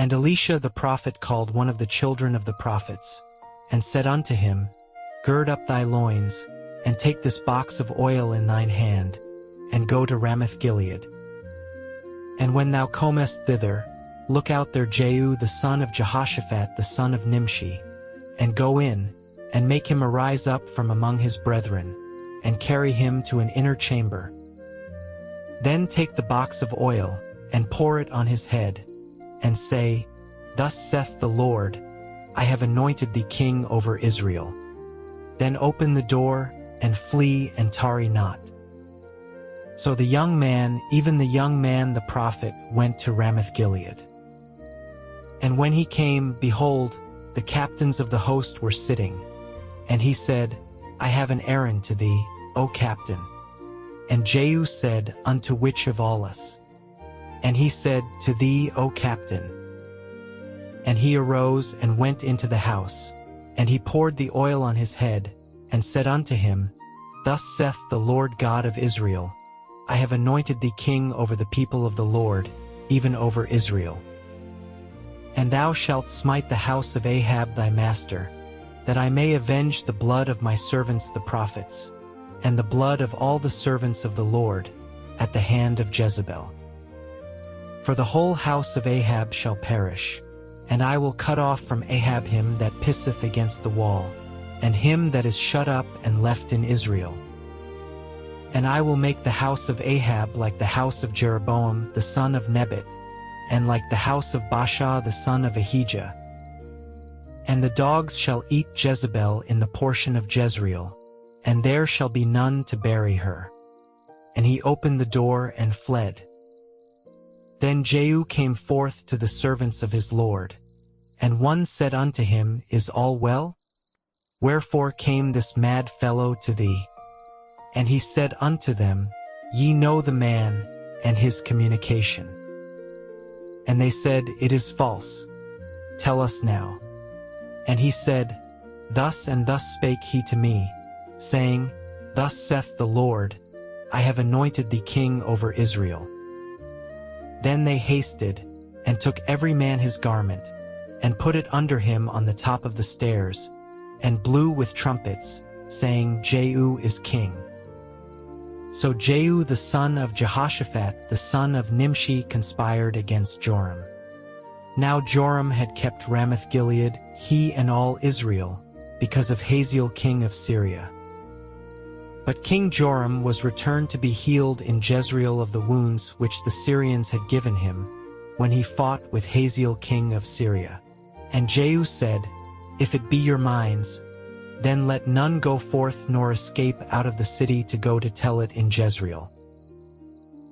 And Elisha the prophet called one of the children of the prophets, and said unto him, Gird up thy loins, and take this box of oil in thine hand, and go to Ramoth-Gilead. And when thou comest thither, look out there Jehu the son of Jehoshaphat the son of Nimshi, and go in, and make him arise up from among his brethren, and carry him to an inner chamber. Then take the box of oil, and pour it on his head, and say, Thus saith the Lord, I have anointed thee king over Israel. Then open the door, and flee, and tarry not. So the young man, even the young man the prophet, went to Ramoth-Gilead. And when he came, behold, the captains of the host were sitting. And he said, I have an errand to thee, O captain. And Jehu said, Unto which of all us? And he said, To thee, O captain. And he arose and went into the house, and he poured the oil on his head, and said unto him, Thus saith the Lord God of Israel, I have anointed thee king over the people of the Lord, even over Israel. And thou shalt smite the house of Ahab thy master, that I may avenge the blood of my servants the prophets, and the blood of all the servants of the Lord, at the hand of Jezebel. For the whole house of Ahab shall perish, and I will cut off from Ahab him that pisseth against the wall, and him that is shut up and left in Israel. And I will make the house of Ahab like the house of Jeroboam the son of Nebat, and like the house of Baasha the son of Ahijah. And the dogs shall eat Jezebel in the portion of Jezreel, and there shall be none to bury her. And he opened the door and fled. Then Jehu came forth to the servants of his Lord, and one said unto him, Is all well? Wherefore came this mad fellow to thee? And he said unto them, Ye know the man, and his communication. And they said, It is false. Tell us now. And he said, Thus and thus spake he to me, saying, Thus saith the Lord, I have anointed thee king over Israel. Then they hasted, and took every man his garment, and put it under him on the top of the stairs, and blew with trumpets, saying, Jehu is king. So Jehu the son of Jehoshaphat the son of Nimshi conspired against Joram. Now Joram had kept Ramoth-Gilead, he and all Israel, because of Hazael king of Syria. But King Joram was returned to be healed in Jezreel of the wounds which the Syrians had given him, when he fought with Hazael king of Syria. And Jehu said, If it be your minds, then let none go forth nor escape out of the city to go to tell it in Jezreel.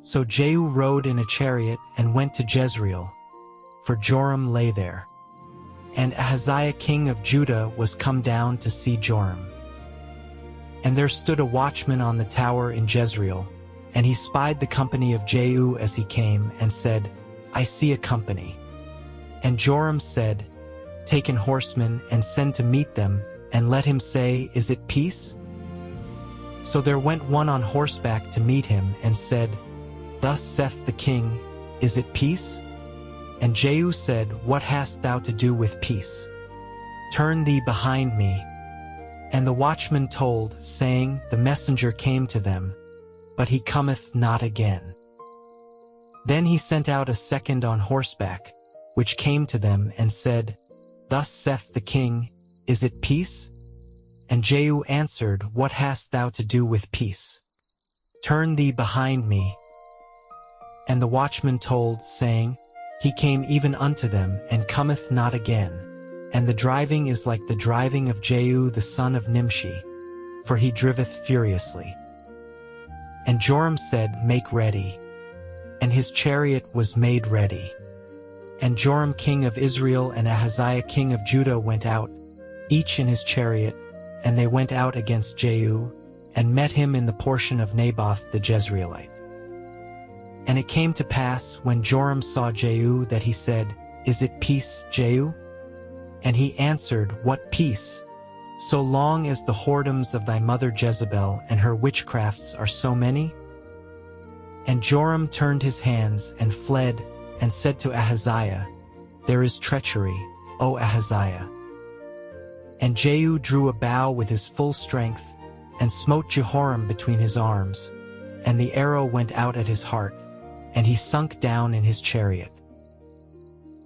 So Jehu rode in a chariot and went to Jezreel, for Joram lay there. And Ahaziah king of Judah was come down to see Joram. And there stood a watchman on the tower in Jezreel, and he spied the company of Jehu as he came, and said, I see a company. And Joram said, Take an horseman, and send to meet them, and let him say, Is it peace? So there went one on horseback to meet him, and said, Thus saith the king, Is it peace? And Jehu said, What hast thou to do with peace? Turn thee behind me. And the watchman told, saying, The messenger came to them, but he cometh not again. Then he sent out a second on horseback, which came to them, and said, Thus saith the king, Is it peace? And Jehu answered, What hast thou to do with peace? Turn thee behind me. And the watchman told, saying, He came even unto them, and cometh not again. And the driving is like the driving of Jehu the son of Nimshi, for he driveth furiously. And Joram said, Make ready. And his chariot was made ready. And Joram king of Israel and Ahaziah king of Judah went out, each in his chariot, and they went out against Jehu, and met him in the portion of Naboth the Jezreelite. And it came to pass, when Joram saw Jehu, that he said, Is it peace, Jehu? And he answered, What peace? So long as the whoredoms of thy mother Jezebel and her witchcrafts are so many? And Joram turned his hands and fled, and said to Ahaziah, there is treachery, O Ahaziah. And Jehu drew a bow with his full strength, and smote Jehoram between his arms, and the arrow went out at his heart, and he sunk down in his chariot.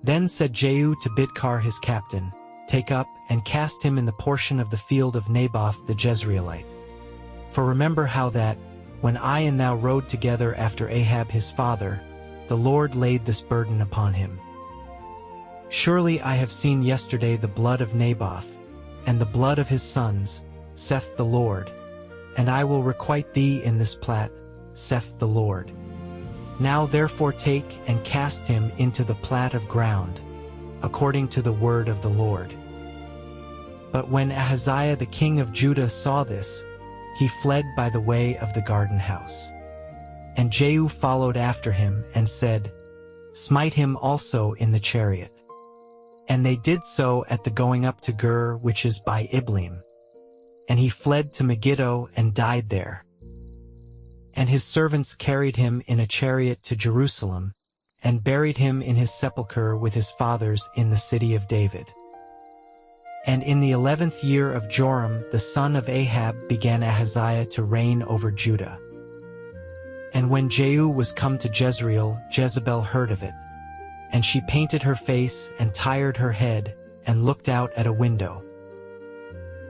Then said Jehu to Bidkar his captain, Take up, and cast him in the portion of the field of Naboth the Jezreelite. For remember how that, when I and thou rode together after Ahab his father, the Lord laid this burden upon him. Surely I have seen yesterday the blood of Naboth, and the blood of his sons, saith the Lord, and I will requite thee in this plat, saith the Lord. Now therefore take and cast him into the plat of ground, according to the word of the Lord. But when Ahaziah the king of Judah saw this, he fled by the way of the garden house. And Jehu followed after him, and said, Smite him also in the chariot. And they did so at the going up to Gur, which is by Iblim. And he fled to Megiddo, and died there. And his servants carried him in a chariot to Jerusalem, and buried him in his sepulchre with his fathers in the city of David. And in the 11th year of Joram the son of Ahab began Ahaziah to reign over Judah. And when Jehu was come to Jezreel, Jezebel heard of it. And she painted her face, and tired her head, and looked out at a window.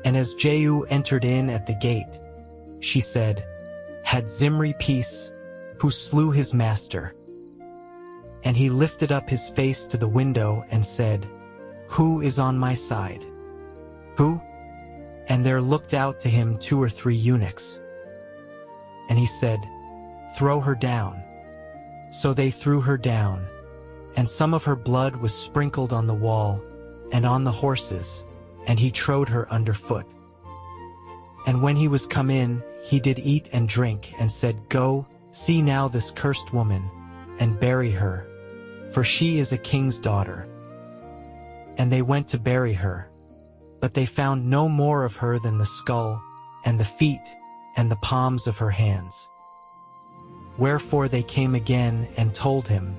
And as Jehu entered in at the gate, she said, Had Zimri peace, who slew his master? And he lifted up his face to the window, and said, Who is on my side? Who? And there looked out to him 2 or 3 eunuchs. And he said, Throw her down. So they threw her down, and some of her blood was sprinkled on the wall, and on the horses, and he trode her under foot. And when he was come in, he did eat and drink, and said, Go, see now this cursed woman, and bury her, for she is a king's daughter. And they went to bury her, but they found no more of her than the skull, and the feet, and the palms of her hands. Wherefore they came again and told him.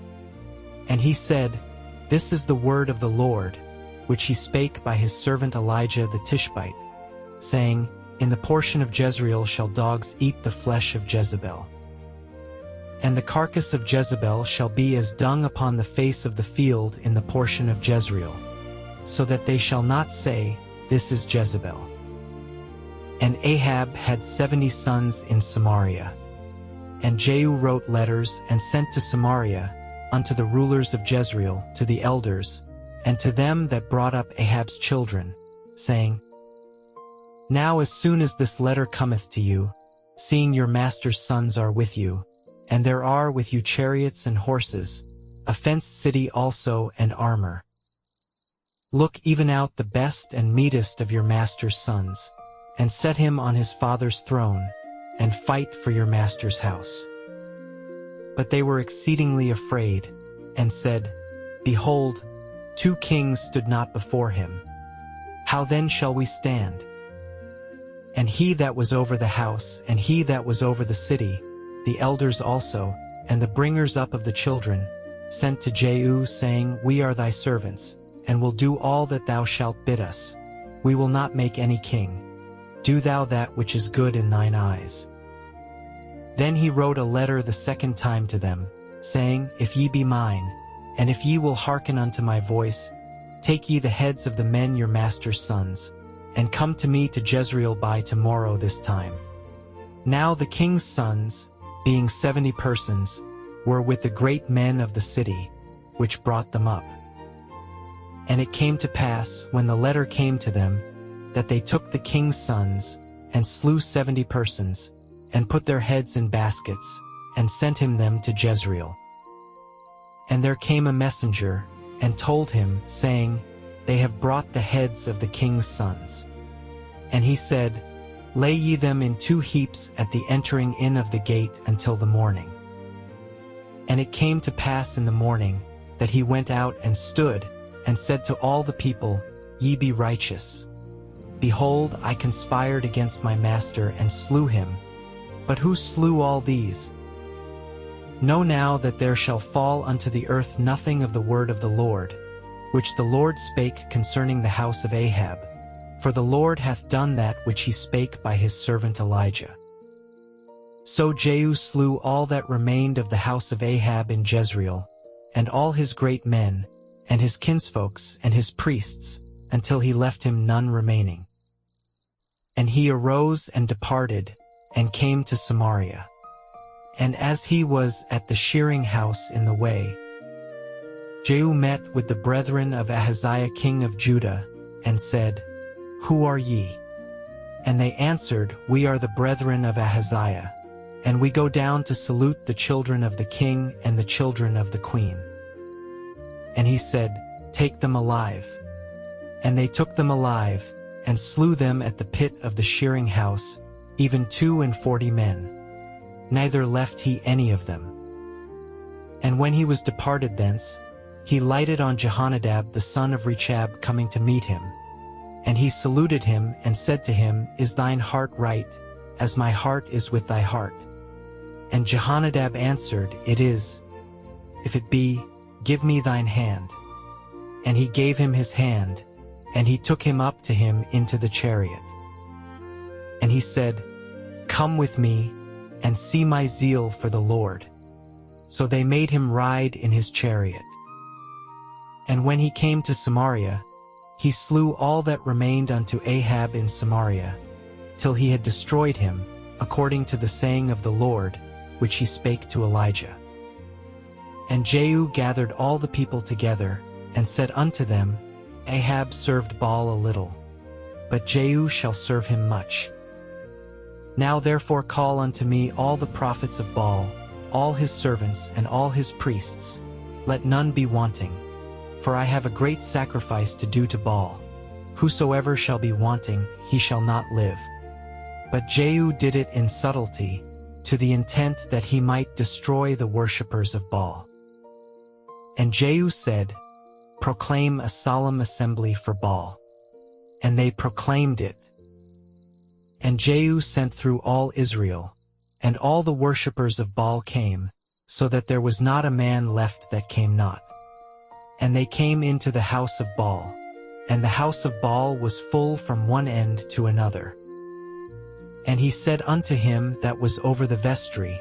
And he said, This is the word of the Lord, which he spake by his servant Elijah the Tishbite, saying, In the portion of Jezreel shall dogs eat the flesh of Jezebel. And the carcass of Jezebel shall be as dung upon the face of the field in the portion of Jezreel, so that they shall not say, This is Jezebel. And Ahab had 70 sons in Samaria. And Jehu wrote letters and sent to Samaria unto the rulers of Jezreel, to the elders, and to them that brought up Ahab's children, saying, Now as soon as this letter cometh to you, seeing your master's sons are with you, and there are with you chariots and horses, a fenced city also and armor, look even out the best and meetest of your master's sons, and set him on his father's throne, and fight for your master's house. But they were exceedingly afraid, and said, Behold, 2 kings stood not before him. How then shall we stand? And he that was over the house, and he that was over the city, the elders also, and the bringers up of the children, sent to Jehu, saying, We are thy servants, and will do all that thou shalt bid us. We will not make any king. Do thou that which is good in thine eyes. Then he wrote a letter the 2nd time to them, saying, If ye be mine, and if ye will hearken unto my voice, take ye the heads of the men your master's sons, and come to me to Jezreel by tomorrow this time. Now the king's sons, being 70 persons, were with the great men of the city, which brought them up. And it came to pass, when the letter came to them, that they took the king's sons, and slew 70 persons, and put their heads in baskets, and sent him them to Jezreel. And there came a messenger, and told him, saying, They have brought the heads of the king's sons. And he said, Lay ye them in 2 heaps at the entering in of the gate until the morning. And it came to pass in the morning, that he went out and stood, and said to all the people, Ye be righteous. Behold, I conspired against my master, and slew him. But who slew all these? Know now that there shall fall unto the earth nothing of the word of the Lord, which the Lord spake concerning the house of Ahab, for the Lord hath done that which he spake by his servant Elijah. So Jehu slew all that remained of the house of Ahab in Jezreel, and all his great men, and his kinsfolks, and his priests, until he left him none remaining. And he arose and departed, and came to Samaria. And as he was at the shearing house in the way, Jehu met with the brethren of Ahaziah king of Judah, and said, Who are ye? And they answered, We are the brethren of Ahaziah, and we go down to salute the children of the king and the children of the queen. And he said, Take them alive. And they took them alive, and slew them at the pit of the shearing house, even 42 men. Neither left he any of them. And when he was departed thence, he lighted on Jehonadab the son of Rechab coming to meet him. And he saluted him, and said to him, Is thine heart right, as my heart is with thy heart? And Jehonadab answered, It is. If it be, give me thine hand. And he gave him his hand, and he took him up to him into the chariot. And he said, Come with me, and see my zeal for the Lord. So they made him ride in his chariot. And when he came to Samaria, he slew all that remained unto Ahab in Samaria, till he had destroyed him, according to the saying of the Lord, which he spake to Elijah. And Jehu gathered all the people together, and said unto them, Ahab served Baal a little, but Jehu shall serve him much. Now therefore call unto me all the prophets of Baal, all his servants and all his priests, let none be wanting. For I have a great sacrifice to do to Baal. Whosoever shall be wanting, he shall not live. But Jehu did it in subtlety, to the intent that he might destroy the worshippers of Baal. And Jehu said, Proclaim a solemn assembly for Baal. And they proclaimed it. And Jehu sent through all Israel, and all the worshippers of Baal came, so that there was not a man left that came not. And they came into the house of Baal, and the house of Baal was full from one end to another. And he said unto him that was over the vestry,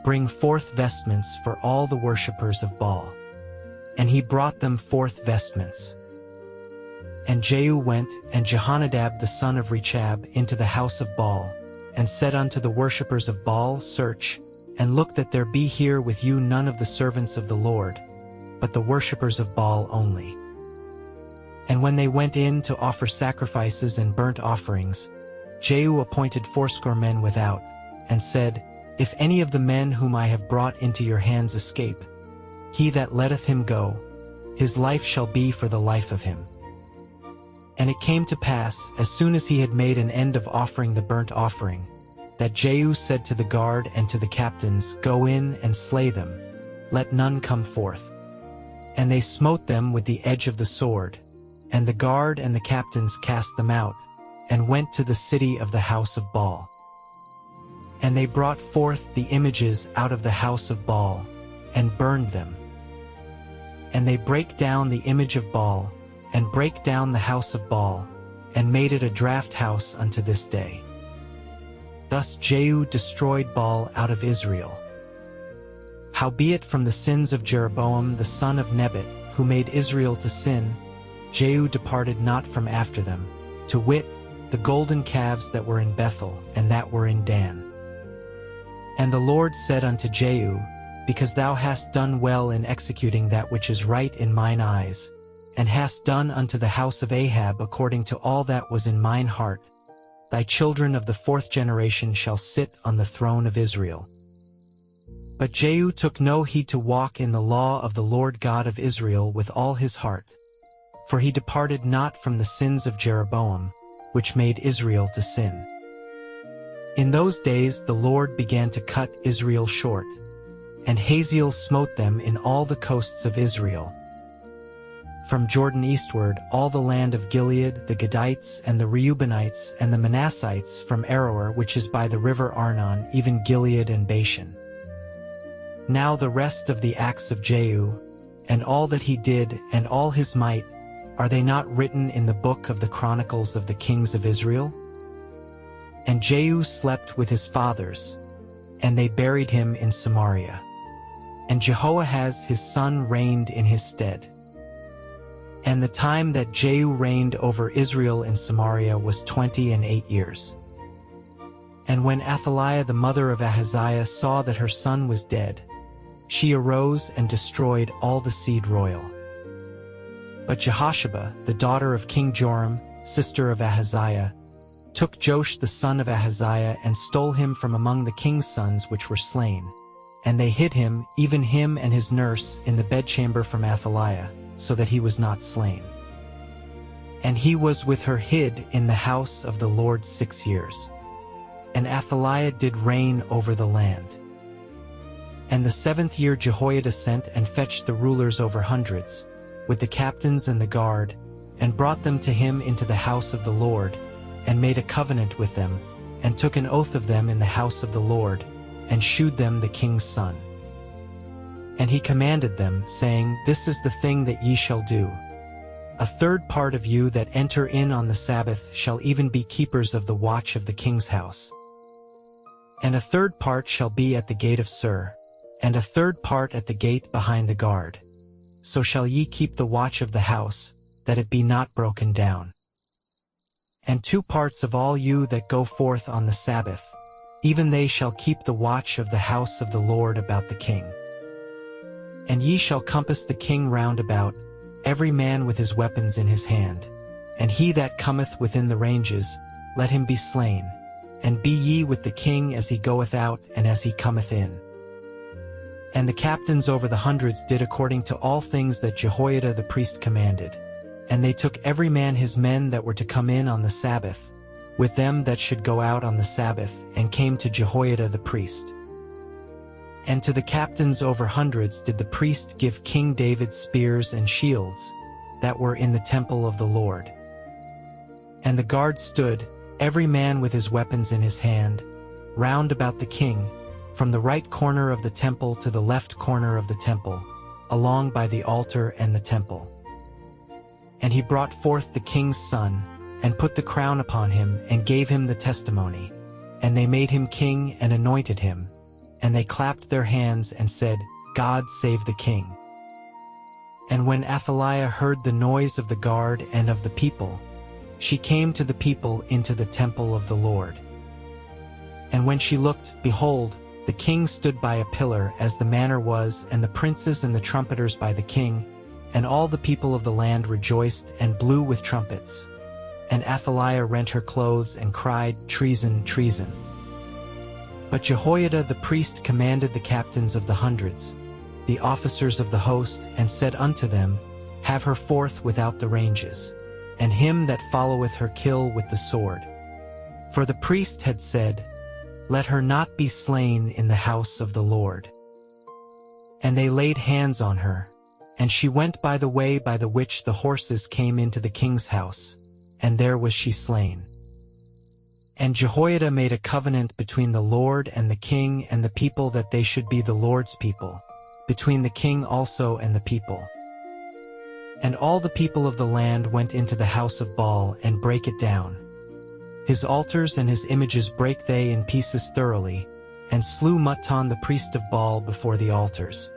Bring forth vestments for all the worshippers of Baal. And he brought them forth vestments. And Jehu went, and Jehonadab the son of Rechab, into the house of Baal, and said unto the worshippers of Baal, Search, and look that there be here with you none of the servants of the Lord, but the worshippers of Baal only. And when they went in to offer sacrifices and burnt offerings, Jehu appointed 80 men without, and said, If any of the men whom I have brought into your hands escape, he that letteth him go, his life shall be for the life of him. And it came to pass, as soon as he had made an end of offering the burnt offering, that Jehu said to the guard and to the captains, Go in and slay them, let none come forth. And they smote them with the edge of the sword, and the guard and the captains cast them out, and went to the city of the house of Baal. And they brought forth the images out of the house of Baal, and burned them. And they brake down the image of Baal, and brake down the house of Baal, and made it a draught house unto this day. Thus Jehu destroyed Baal out of Israel. Howbeit from the sins of Jeroboam the son of Nebat, who made Israel to sin, Jehu departed not from after them, to wit, the golden calves that were in Bethel, and that were in Dan. And the Lord said unto Jehu, Because thou hast done well in executing that which is right in mine eyes, and hast done unto the house of Ahab according to all that was in mine heart, thy children of the 4th generation shall sit on the throne of Israel. But Jehu took no heed to walk in the law of the Lord God of Israel with all his heart, for he departed not from the sins of Jeroboam, which made Israel to sin. In those days the Lord began to cut Israel short, and Hazael smote them in all the coasts of Israel. From Jordan eastward, all the land of Gilead, the Gadites, and the Reubenites, and the Manassites, from Aroer, which is by the river Arnon, even Gilead and Bashan. Now the rest of the acts of Jehu, and all that he did, and all his might, are they not written in the book of the Chronicles of the Kings of Israel? And Jehu slept with his fathers, and they buried him in Samaria. And Jehoahaz his son reigned in his stead. And the time that Jehu reigned over Israel in Samaria was 28 years. And when Athaliah the mother of Ahaziah saw that her son was dead, she arose and destroyed all the seed royal. But Jehosheba, the daughter of King Joram, sister of Ahaziah, took Joash the son of Ahaziah and stole him from among the king's sons which were slain. And they hid him, even him and his nurse, in the bedchamber from Athaliah, so that he was not slain. And he was with her hid in the house of the Lord 6 years. And Athaliah did reign over the land. And the 7th year Jehoiada sent and fetched the rulers over hundreds, with the captains and the guard, and brought them to him into the house of the Lord, and made a covenant with them, and took an oath of them in the house of the Lord, and shewed them the king's son. And he commanded them, saying, This is the thing that ye shall do. A third part of you that enter in on the Sabbath shall even be keepers of the watch of the king's house. And a third part shall be at the gate of Sur, and a third part at the gate behind the guard. So shall ye keep the watch of the house, that it be not broken down. And 2 parts of all you that go forth on the Sabbath, even they shall keep the watch of the house of the Lord about the king. And ye shall compass the king round about, every man with his weapons in his hand. And he that cometh within the ranges, let him be slain. And be ye with the king as he goeth out and as he cometh in. And the captains over the hundreds did according to all things that Jehoiada the priest commanded. And they took every man his men that were to come in on the Sabbath, with them that should go out on the Sabbath, and came to Jehoiada the priest. And to the captains over hundreds did the priest give King David spears and shields, that were in the temple of the Lord. And the guard stood, every man with his weapons in his hand, round about the king, from the right corner of the temple to the left corner of the temple, along by the altar and the temple. And he brought forth the king's son, and put the crown upon him, and gave him the testimony. And they made him king and anointed him. And they clapped their hands and said, God save the king. And when Athaliah heard the noise of the guard and of the people, she came to the people into the temple of the Lord. And when she looked, behold, the king stood by a pillar, as the manner was, and the princes and the trumpeters by the king, and all the people of the land rejoiced and blew with trumpets. And Athaliah rent her clothes and cried, Treason, treason. But Jehoiada the priest commanded the captains of the hundreds, the officers of the host, and said unto them, Have her forth without the ranges, and him that followeth her kill with the sword. For the priest had said, Let her not be slain in the house of the Lord. And they laid hands on her, and she went by the way by the which the horses came into the king's house, and there was she slain. And Jehoiada made a covenant between the Lord and the king and the people, that they should be the Lord's people, between the king also and the people. And all the people of the land went into the house of Baal and brake it down. His altars and his images brake they in pieces thoroughly, and slew Mattan the priest of Baal before the altars.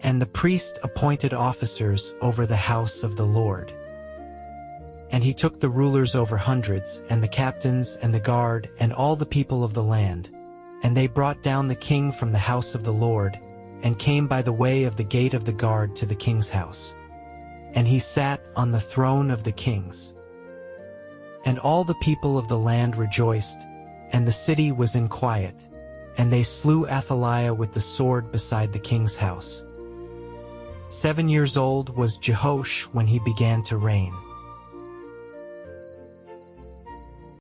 And the priest appointed officers over the house of the Lord. And he took the rulers over hundreds, and the captains, and the guard, and all the people of the land. And they brought down the king from the house of the Lord, and came by the way of the gate of the guard to the king's house. And he sat on the throne of the kings. And all the people of the land rejoiced, and the city was in quiet, and they slew Athaliah with the sword beside the king's house. 7 years old was Jehoash when he began to reign.